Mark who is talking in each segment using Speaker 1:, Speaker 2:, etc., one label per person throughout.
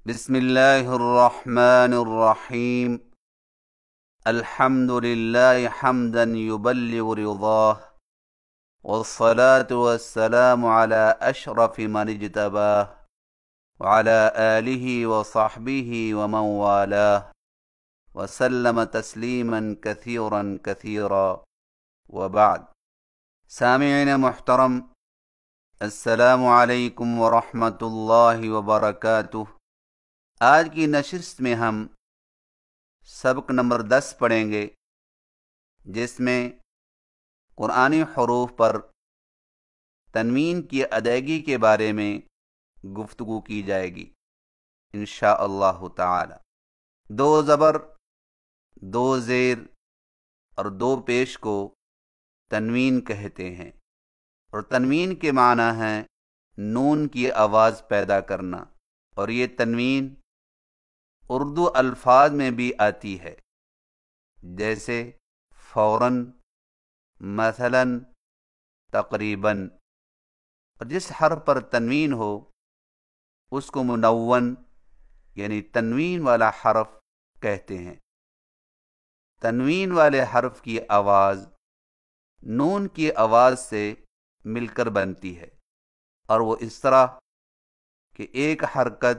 Speaker 1: بسم اللہ الرحمن الرحیم الحمد للہ حمدا یبلغ رضاہ والصلاة والسلام علی اشرف من اجتباہ وعلی آلہ وصحبہ ومن والاہ وسلم تسلیما کثیرا کثیرا وبعد۔ سامعین محترم، السلام علیکم ورحمۃ اللہ وبرکاتہ۔ آج کی نشست میں ہم سبق نمبر 10 پڑھیں گے، جس میں قرآنی حروف پر تنوین کی ادائیگی کے بارے میں گفتگو کی جائے گی انشاءاللہ تعالی۔ 2 زبر، 2 زیر اور 2 پیش کو تنوین کہتے ہیں، اور تنوین کے معنی ہے نون کی آواز پیدا کرنا، اور یہ تنوین اردو الفاظ میں بھی آتی ہے، جیسے فوراً، مثلاً، تقریباً۔ اور جس حرف پر تنوین ہو اس کو منون یعنی تنوین والا حرف کہتے ہیں۔ تنوین والے حرف کی آواز نون کی آواز سے مل کر بنتی ہے، اور وہ اس طرح کہ ایک حرکت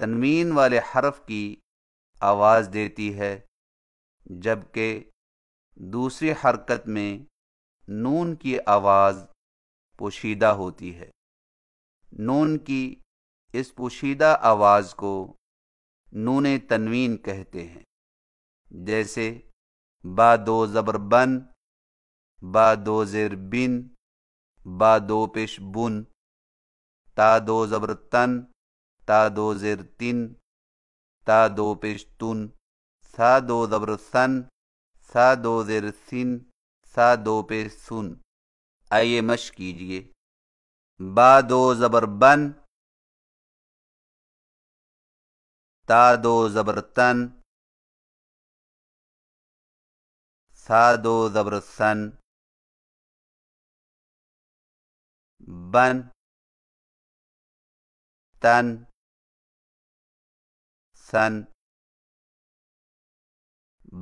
Speaker 1: تنوین والے حرف کی آواز دیتی ہے، جبکہ دوسری حرکت میں نون کی آواز پوشیدہ ہوتی ہے۔ نون کی اس پوشیدہ آواز کو نون تنوین کہتے ہیں، جیسے با 2 زبر بن، با 2 زیر بن، با 2 پیش بن، تا 2 زبر تن، تا 2 زیر تن، تا 2 پیش تن، سا 2 زبر سن، سا 2 زیر سن، سا 2 پیش سن۔ آئیے مشق کیجئے۔ با 2 زبر بن، تا 2 زبر تن، سا 2 زبر سن، بن، تن، سن،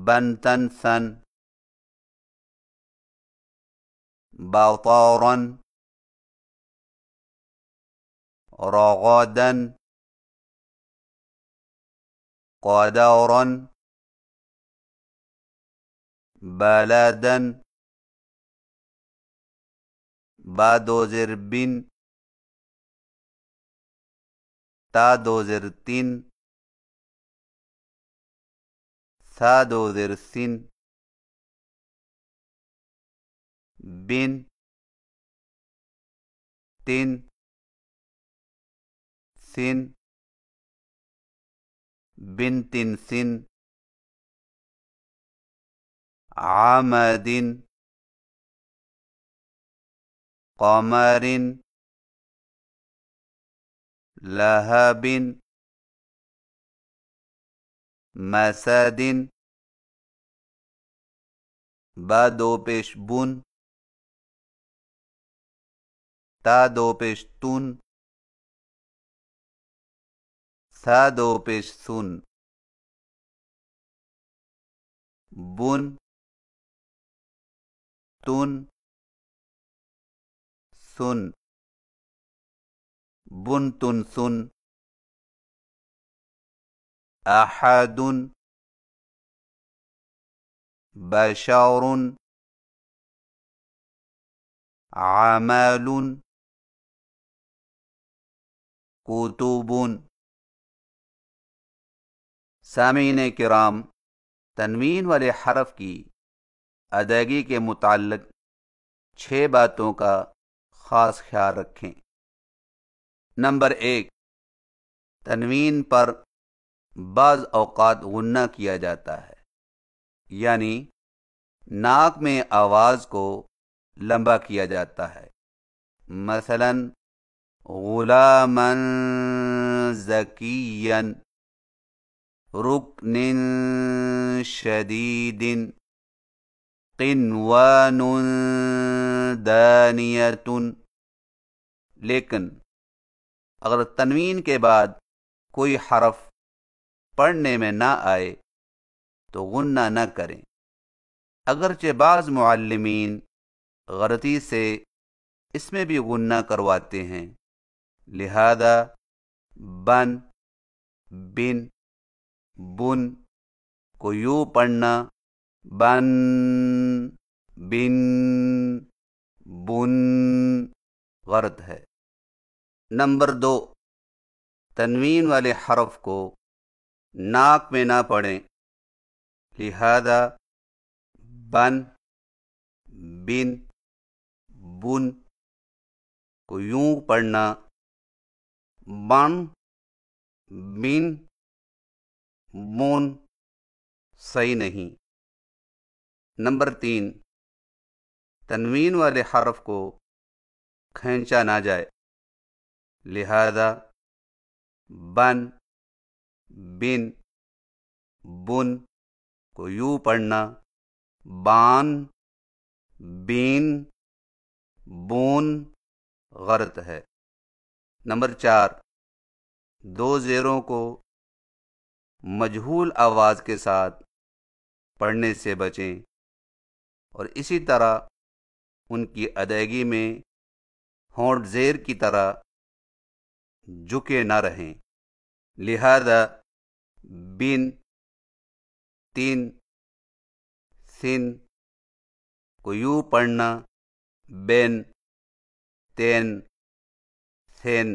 Speaker 1: بن تن سن، باطارا، رغدا، قدورا، بلدا، با 2 زیر بن، تا 2 زیر تن، سا 2 زیر سن، بن، تن، سن، بن تن سن، عمد، قمر، لهب، مسد، با 2 پیش بن، تا 2 پیش تن، سا 2 پیش سن، بن، تن، سن، بن تن سن، احد، بشر، عمل، کتب۔ سامعین کرام، تنوین والے حرف کی ادائیگی کے متعلق 6 باتوں کا خاص خیال رکھیں۔ نمبر 1، تنوین پر بعض اوقات غنہ کیا جاتا ہے، یعنی ناک میں آواز کو لمبا کیا جاتا ہے۔ مثلا غلاما ذکیا، رکن شدید، قنوان دانیۃ۔ لیکن اگر تنوین کے بعد کوئی حرف پڑھنے میں نہ آئے تو غنہ نہ کریں، اگرچہ بعض معلمین غلطی سے اس میں بھی غنہ کرواتے ہیں، لہذا بن، بن، بن کو یوں پڑھنا بن، بن، بن غلط ہے۔ نمبر 2، تنوین والے حرف کو ناک میں نہ پڑھیں، لہذا بن، بن، بن کو یوں پڑھنا بن، بن، بن صحیح نہیں۔ نمبر 3، تنوین والے حرف کو کھینچا نہ جائے، لہذا بن، بن، بن کو یوں پڑھنا بان، بین، بون غلط ہے۔ نمبر 4، 2 زیروں کو مجہول آواز کے ساتھ پڑھنے سے بچیں اور اسی طرح ان کی ادائیگی میں ہونٹ زیر کی طرح جھکے نہ رہیں، لہذا بن، تین، سن کو یوں پڑھنا بین، تین، سین،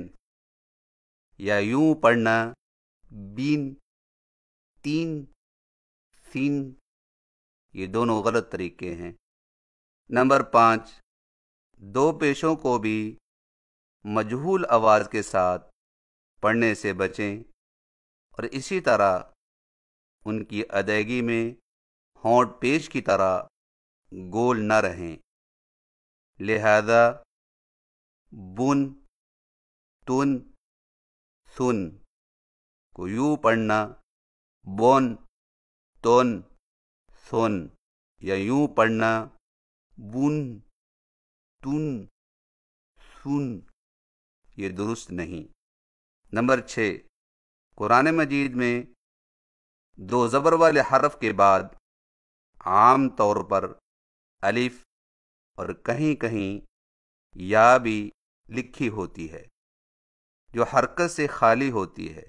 Speaker 1: یا یوں پڑھنا بین، تین، سین، یہ دونوں غلط طریقے ہیں۔ نمبر 5، 2 پیشوں کو بھی مجہول آواز کے ساتھ پڑھنے سے بچیں اور اسی طرح ان کی ادائیگی میں ہونٹ پیش کی طرح گول نہ رہیں، لہذا بن، تن، سن کو یوں پڑھنا بون، تون، سن، یا یوں پڑھنا بن، تن، سن، یہ درست نہیں۔ نمبر 6، قرآن مجید میں 2 زبر والے حرف کے بعد عام طور پر الف اور کہیں کہیں یا بھی لکھی ہوتی ہے جو حرکت سے خالی ہوتی ہے،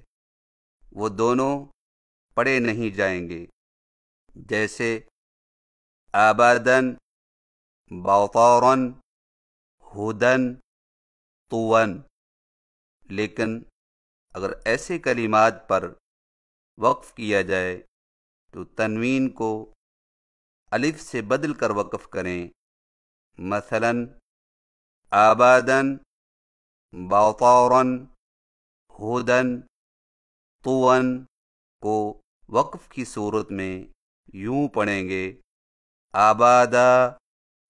Speaker 1: وہ دونوں پڑھے نہیں جائیں گے، جیسے آبادن، باطورن، ہدن، طون۔ لیکن اگر ایسے کلمات پر وقف کیا جائے تو تنوین کو الف سے بدل کر وقف کریں، مثلا آبادن، باطورن، ہدن، طون کو وقف کی صورت میں یوں پڑھیں گے آبادا،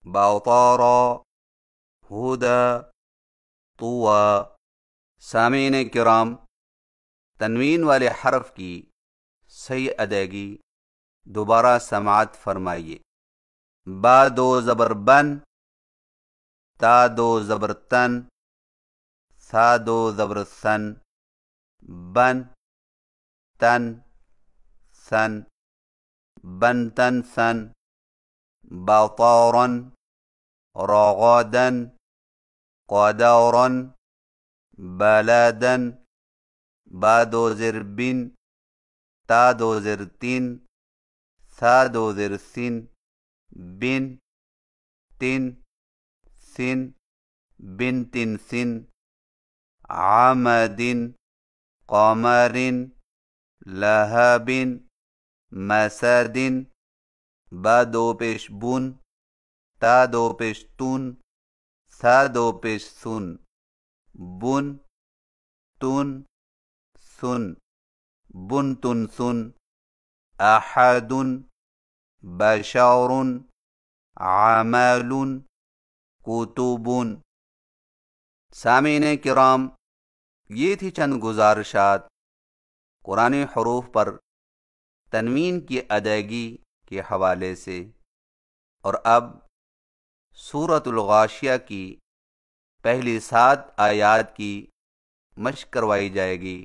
Speaker 1: باطورا، ہدا، طوا۔ سامعین کرام، تنوین والے حرف کی صحیح ادائیگی دوبارہ سماعت فرمائیے۔ با 2 زبر بن، تا 2 زبر تن، سا 2 زبر سن، بن، تن، سن، بن تن سن، باطورن، رغدن، قدورن، بلدن، با 2 زر بن، تا 2 زر تین، سا 2 زر سن، بن، تن، سن، بن تن سن، عمدن، قمرن، لہبن، مسدن، با 2 پیش بن، تا 2 پیش تون، سا 2 پیش سن، بن، تن، سن، بن تن سن، احد، بشر، عمل، کتب۔ سامعین کرام، یہ تھی چند گزارشات قرآن حروف پر تنوین کی ادائیگی کے حوالے سے، اور اب سورۃ الغاشیہ کی پہلی 7 آیات کی مشق کروائی جائے گی